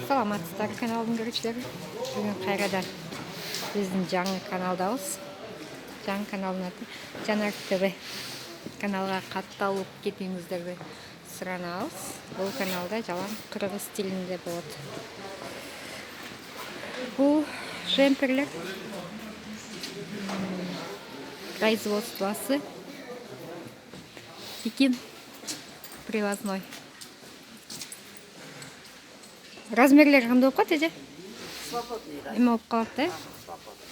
Саламатсыздар каналдын көрүүчүлөрү. Бүгүн кайрадан биздин жаңы каналдабыз. Жаңы каналдын аты Жанар ТВ. Каналга катталып кетүүңүздөрдү суранабыз. Бул каналда жалаң кыргыз тилинде болот. Бул жемперлер производствосы Пекин привозной. Размерлери кандай болуп калат, эже? Свободный размер. Эме болуп калат, да? Свободный.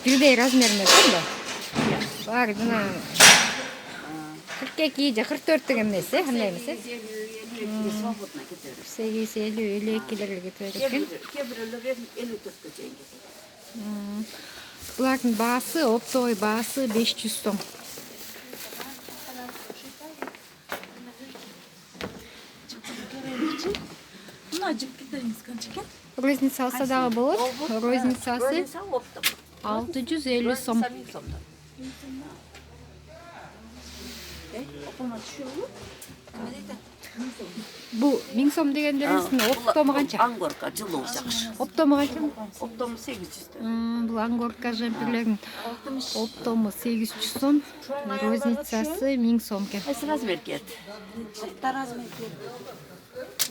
Бирдей размер эмес да? Баары жана 42 же 44 деген эмес, кандай эмес? 850 свободный кетет. 850-52 кетет экен. Кээ-бирлери 54-кө чейин кетет. Булардын баасы, оптовый баасы 500 сом. Розница алса дагы болот. Розницасы 650 сом. Бул 1000 сом дегендерибиздин оптому канча? Ангорка жылуу жакшы. Оптому канча? Оптому 800. Бул ангорка жемперлердин оптому 800 сом, розницасы 1000 сом экен. Кайсы размер кет? Размер кет.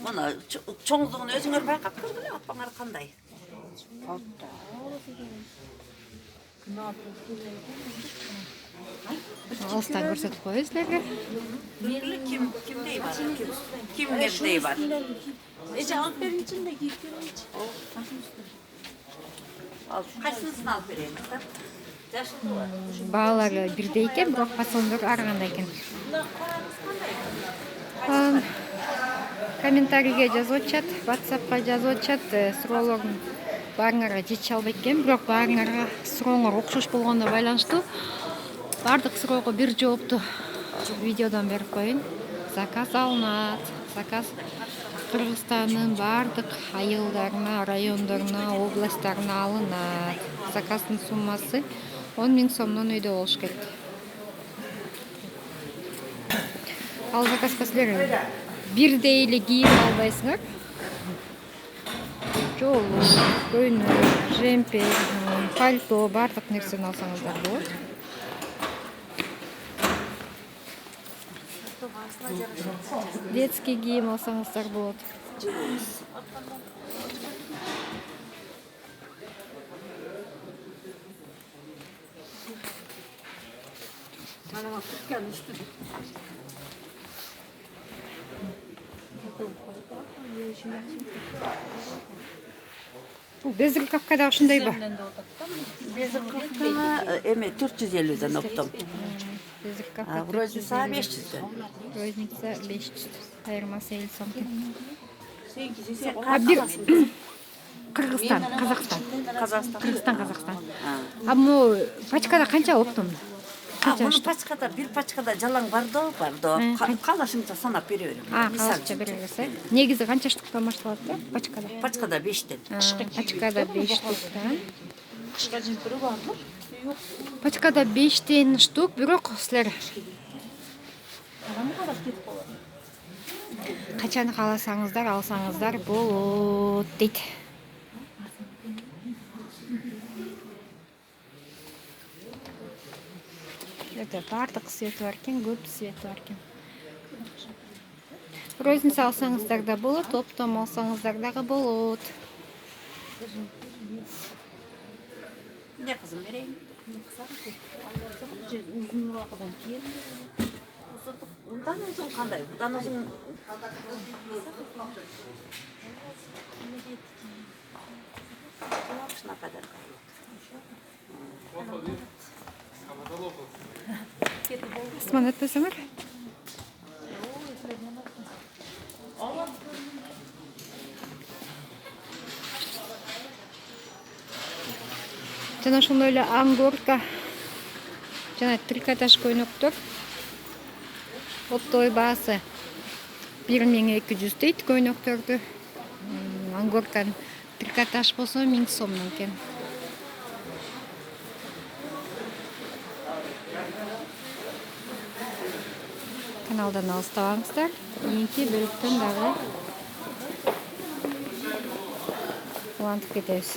Мына чоңдугун өзүңөр байкап көргүлө, апаңар кандай? Алыстан көрсөтүп коебуз силерге. Kimdey var? Kimdey var? Ece alıp verin içinde giyip görünce. Al, kaçsınızını alıp vereyim. Yaşlı var. Баалары бирдей экен, бирок фасондору ар кандай экен. Комментарийге жазып атышат, WhatsAppка жазып атышат, суроолордун баарыңарга жетише албайт экен, бирок баарыңарга сурооңор окшош болгондо байланыштуу бардык суроого бир жоопту видеодон берип коеюн. Заказ алынат. Заказ Кыргызстандын бардык айылдарына, райондоруна, областтарына алынат. Заказдын суммасы 10 000 сомдон өйдө болуш керек. Ал заказга силер бирдей эле кийим албайсыңар. Жолу, көйнөк, жемпер, пальто, бардык нерсени алсаңыздар болот. Детский кийим алсаңыздар болот. Безруковка да ушундайбы? Безруковка эме 450'den оптом. Безруковка. Розница 500'den. Розница 500. Айырмасы 50 сом. Кыргызстан, Казакстан. Кыргызстан, Казакстан. Аммо пачкада канча оптом? Мына пачкада, бир пачкада жалаң бардо. Калашымча санап бере берем. Калашымча бере берсе. Негизи канча штуктан башталат да пачкада? Пачкада 5'ten. Пачкада 5 штуктан. Kışka cimpiri var mı? Yok. Пачкада 5 штук, бирок силер Adamı kadar ketip olur. качан кааласаңыздар алсаңыздар болот дейт. Бардык свети бар экен, көп свети бар экен. Розница алсаңыздар да болот, оптом алсаңыздар дагы болот. Ne kızım vereyim? Uzun vakadan kiyelim. Bundan uzun kanday? Bundan uzun... Şuna kadar Осман айтпасаңар. Жана ошондой эле ангорка жана трикотаж көйнөктөр оптовый баасы 1200 дейт көйнөктөрдү. Ангорканын трикотаж болсо 1000 сомдон экен. Каналдан алыстабаңыздар. Кийинки бөлүктөн дагы улантып кетебиз.